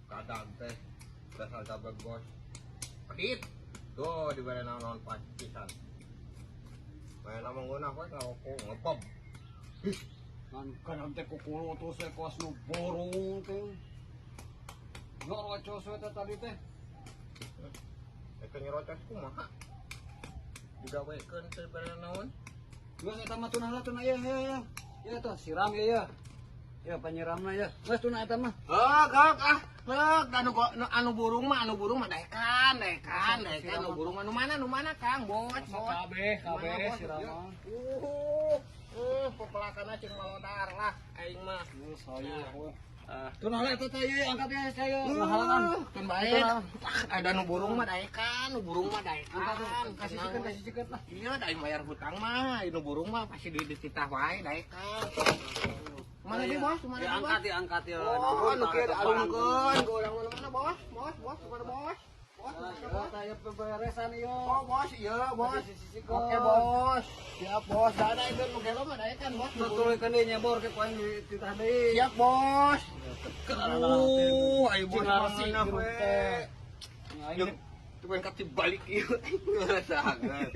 kadang teh dasar gabag bos. Pedit. Tuh di bawah naon pacisan. Main nama nguna kowe ngepom. Kan teh kukulo tuh saya kelas nu borong teh. Nyerocos we teh tadi teh. Eta nyerocos kumaha? Digawekeun teh bere naon? Geus eta mah tunahna tunah ya. Ya tuh siram ya. Ya penyiramna ya. Geus tunah eta mah. Anu burung mah daekan anu burung anu mana Kang bos Kabeh siram. Pepelakana cing malodar lah aing mah. Geus hayu. Tunah eta teh ye angkat ya saya. Kan bae. Ada nu burung mah daekan. Kasih siket lah. Iya, da aing bayar hutang mah, anu burung mah pasti dititah wae daekan. Mana dia bos? Mana dia bos? Diangkat ya. Oh, nu kieu alungkeun, gorang mana bos? Bos, mana bos? Saya pemberesan yo. Oh, bos, iya, bos. Oke, bos. Siap, bos. Da ada itu nu gelo mah daekan, bos. Betulkeun deui nyebor ke poin dititah deui. Siap, bos. Ayo bos masih we. Tuh kan katib balik ieu. Ngerasakeun.